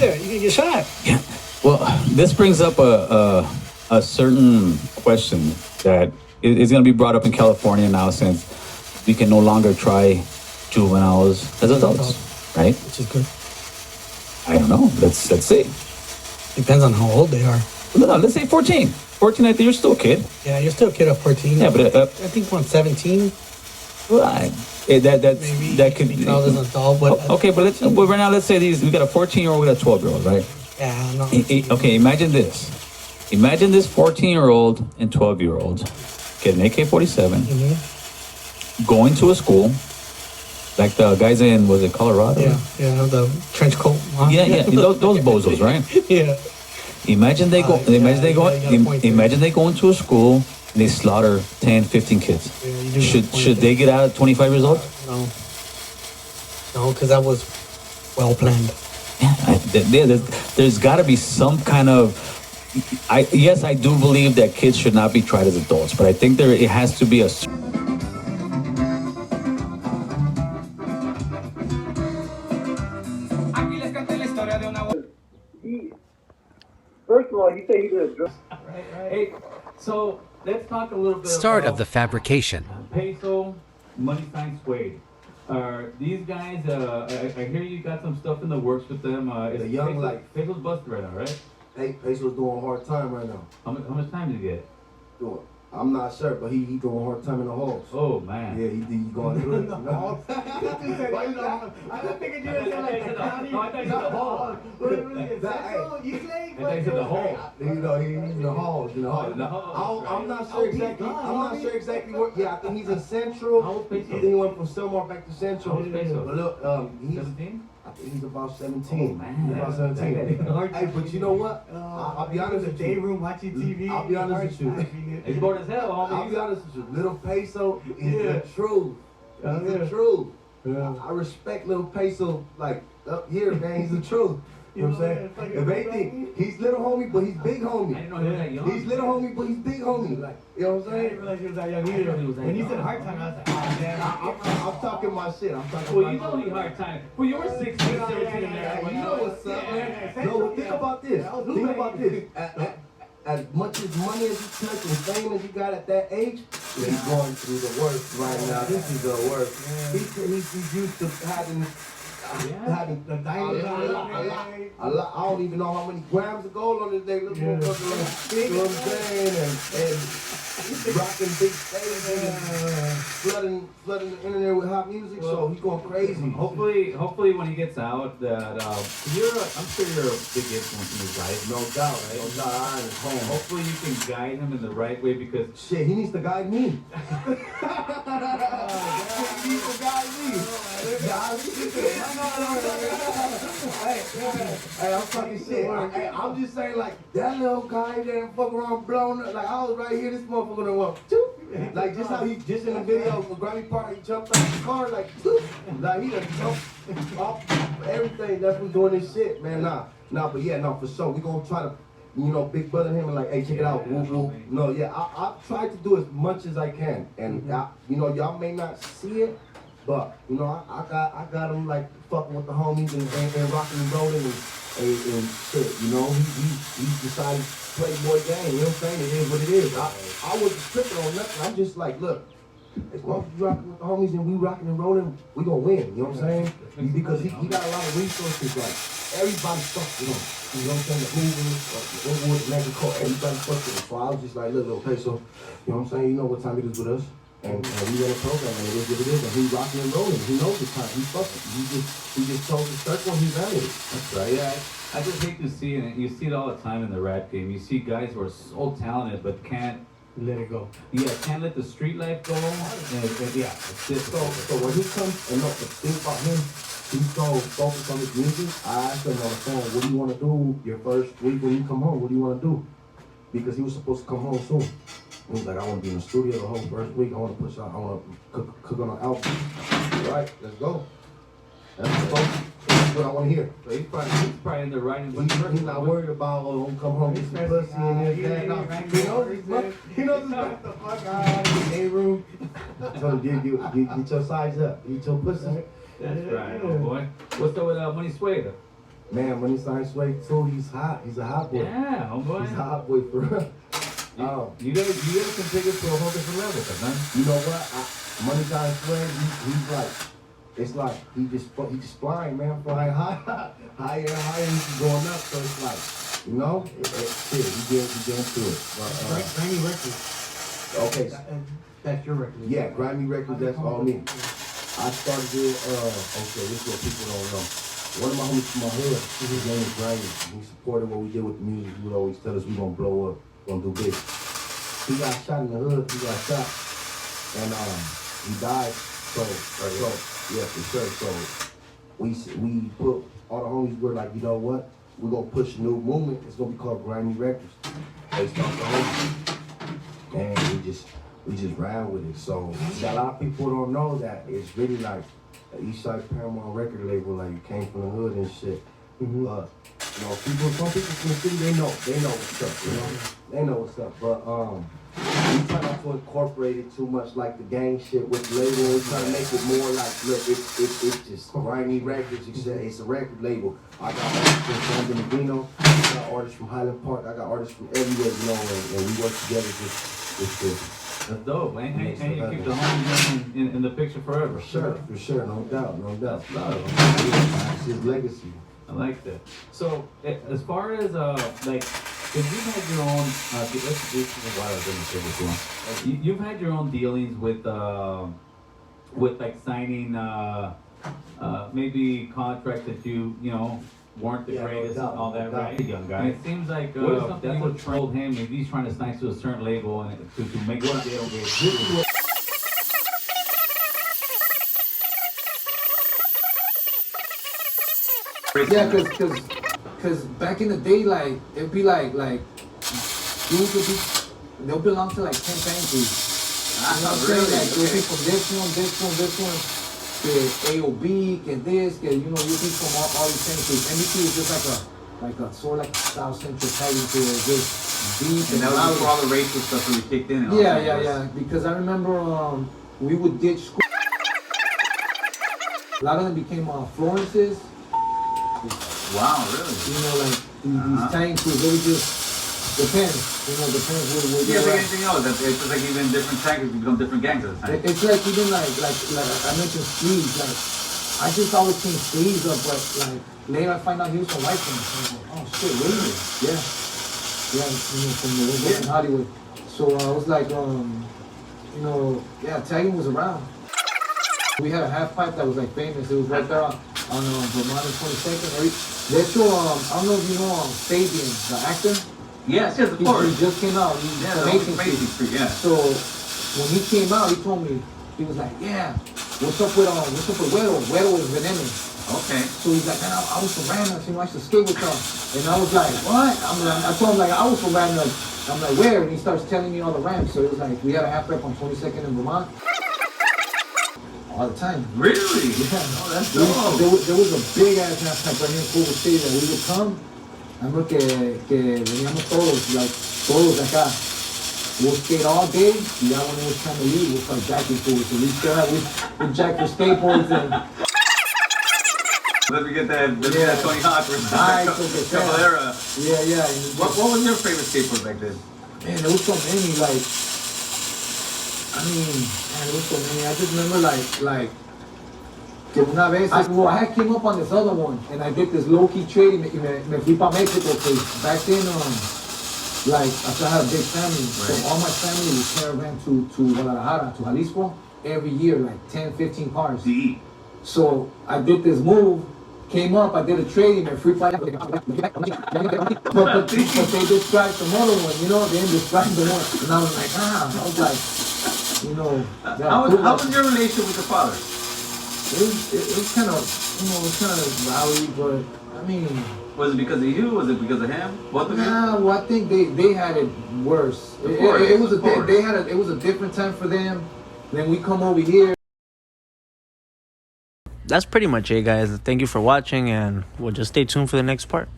there. You can get shot. Yeah. Well, this brings up a certain question that is going to be brought up in California now, since we can no longer try juveniles as adults, right? Which is good. I don't know. Let's see. Depends on how old they are. No, let's say 14. 14, I think you're still a kid. Yeah, you're still a kid at 14. Yeah, but I think when 17, well, that could be called as an adult. But okay, but right now, let's say we got a 14-year-old, we got a 12-year-old, right? Yeah, no. Okay, imagine this. Imagine this 14-year-old and 12-year-old get an AK-47, going to a school, like the guys in, was it Colorado? Yeah, the trench coat. Huh? Yeah, those bozos, right? Yeah. Imagine they go. Imagine they go into a school and they slaughter 10, 15 kids. Yeah, should they get out at 25 years old? No, because that was well planned. Yeah, there's got to be some kind of. Yes, I do believe that kids should not be tried as adults, but I think it has to be a. First of all, you say he did a drug. Right. Hey, so let's talk a little bit. Start of the fabrication. Peso, money sign Suede. These guys, I hear you got some stuff in the works with them. The young Peso, like Peso's busted right now, right? Hey, Peso's doing a hard time right now. How much time did he get? I'm not sure, but he doing a hard time in the halls. Oh man. Yeah, he going through it. I don't think you said like the county. No, I thought you said the hall. You say I said the hall. He's in the halls. I'm not sure exactly. What. Yeah, I think he's in Central. How old Peso? Then he went from Selmar back to Central. How old Peso? But look, he's 17? I think he's about 17. Oh, man. He's about 17. Hey, but you know what? I'll be honest with you. Day room watching TV. I'll be honest with you. He's bored as hell, homie. I'll be honest with you. Little Peso is the truth. He's the truth. Yeah. I respect Little Peso, like, up here, man. He's the truth. You know what I'm saying? If anything, he's little homie, but he's big homie. I didn't know he was that young. He's little homie, but he's big homie. Like, you know what I'm I didn't saying? realize he was that young either. When you said hard time, I was like, oh man. I'm talking my shit. I'm talking Well, my you know he hard time. Well, you were 16, 17 in there. You know what's up, man. No, think about this. Think about this. As much as money as you touch and fame as you got at that age, he's going through the worst right now. This is the worst. He's used to having the diamonds a lot. I don't even know how many grams of gold on this day. Look, you know what I'm saying? And rocking big stages and flooding the internet with hot music. So he's going crazy. Hopefully, when he gets out, that I'm sure you're a big influence in his life. No doubt, right? No doubt. I am home. Hopefully, you can guide him in the right way, because shit, he needs to guide me. He needs to guide me. Hey, I'm talking shit. I'm just saying, like, that little guy there fuck around blown up. Like, I was right here, this motherfucker done went, like, just how he, just in the video for Grammy Park, he jumped out the car, like, like, he done jumped off everything. That's what's doing this shit, man. Nah, but yeah, no, for sure. We gonna try to, big brother him and like, hey, check it out. No, yeah, I try to do as much as I can. And, y'all may not see it, but, I got him, like, fucking with the homies and rocking and rolling and shit, He decided to play boy game, you know what I'm saying? It is what it is. I wasn't tripping on nothing. I'm just like, look, as long as you rocking with the homies and we rocking and rolling, we gonna win, you know what I'm saying? Because he got a lot of resources, like, everybody fucks with him. You know what I'm saying? The Hoovers, the Woodward, Mexico, everybody fucks with him. So I was just like, look, okay, so, you know what I'm saying? You know what time it is with us. And we ran a program, and it is what it is, and he's rocking and rolling. He knows the time. He's fucking. He just told the circle and he valued it. That's right. Yeah, I just hate to see it. You see it all the time in the rap game. You see guys who are so talented but can't let it go. Yeah, can't let the street life go. Yeah, it's difficult. So when he comes, and look, the thing about him, he's so focused on his music. I asked him on the phone, what do you want to do your first week when you come home? What do you want to do? Because he was supposed to come home soon. He was like, I want to be in the studio the whole first week. I want to push out. I want to cook on an album. All right, let's go. That's what I want to hear. So he's probably in the writing. He's not worried about, come home, get some pussy and everything. He knows what the fuck out of the room. So get your size up. Get your pussy. That's right, oh boy. What's up with Money Suede? Man, when he signed Sway too, he's hot. He's a hot boy. Yeah, homeboy. He's a hot boy for real. You guys can take it to a whole different level, man. You know what? Money Sign Sway, he's like, it's like he just flying, man, flying high, higher and higher. He's going up, so it's like, you know, shit, he get into it. Grammy Records. Okay. That's your record. Yeah, Grammy Records, that's all me. I started it, okay, this is what people don't know. One of my homies from my hood, his name is Grammy. He supported what we did with the music. He would always tell us we gonna blow up, gonna do big. He got shot in the hood, he got shot. And he died. So yeah, for sure. So we put all the homies were like, you know what? We're gonna push a new movement. It's gonna be called Grammy Records. Based off the homies. And we just ran with it. So a lot of people don't know that it's really like an Eastside Paramount record label, like you came from the hood and shit. Mm-hmm. But you know, some people from the city, they know what's up, you know? They know what's up. But we try not to incorporate it too much like the gang shit with the label. We try to make it more like, look, it's just Grimy Records. It's a record label. I got artists from San Bernardino, I got artists from Highland Park, I got artists from everywhere, you know, and we work together just to That's dope, man. And you keep the homies in the picture forever. For sure, no doubt. That's love. It's his legacy. I like that. So, as far as like, because you've had your own, this is why I was going to say this one. You've had your own dealings with like signing maybe contracts that you know weren't the greatest and all that, right? Young guy. And it seems like something you would told him if he's trying to sign to a certain label and to make a deal with. Yeah, cause back in the day, like it'd be like dudes would be, they'll belong to like 10 factories. You know what I'm saying? Like they'll be from this one, to AOB, que this, que you know, you'll be from all these factories. NBC is just like a sort of like South Central tagging to just deep. And that was before all the racial stuff really kicked in. Yeah. Because I remember we would ditch school. A lot of them became Florences. Wow, really? You know, like these tank crews, they would just depends. You know, depends what yeah, like anything else. It's just like even different tankers become different gangs at the time. It's like even like I mentioned sleeves. Like I just always seen sleeves up, but like later I find out he was from White Plains. I was like, oh shit, really? Yeah. You know, from the in Hollywood. So I was like, you know, yeah, tagging was around. We had a half pipe that was like famous. It was right there on Vermont and 22nd. De hecho, I don't know if you know Fabian, the actor. Yes, of course. He just came out. He's Mason Street, yeah. So when he came out, he told me, he was like, yeah, what's up with Wedo? Wedo is Veneno. Okay. So he's like, man, I was from Radnor, you know, I used to skate with y'all. And I was like, what? I told him like I was from Radnor. I'm like, where? And he starts telling me all the ramps. So it was like, we had a half rep on 22nd in Vermont. All the time. Really? Yeah. Oh, that's dope. There was a big ass half pipe right here in Culver City that we would come. I remember que veníamos todos acá. We'll skate all day, and then when it was time to leave, we'll start jacking for it. So we jack for skateboards and... Let me get that Tony Hawk or Capoeira. Yeah. What was your favorite skateboard back then? Man, there was so many, like... I mean, man, there was so many. I just remember like que una vez, I had came up on this other one, and I did this low-key trade, me fui pa Mexico, because back then, like, I had a big family, so all my family would caravan to Guadalajara, to Jalisco, every year, like 10, 15 cars. So I did this move, came up, I did a trade, me fui pa but they described some other one, you know, they didn't describe the one, and I was like, I was like, you know. How was your relationship with your father? It was kind of, you know, it was kind of rowdy, but I mean. Was it because of you? Was it because of him? Both of you? Nah, well, I think they had it worse. It was a different time for them. Then we come over here. That's pretty much it, guys. Thank you for watching, and we'll just stay tuned for the next part.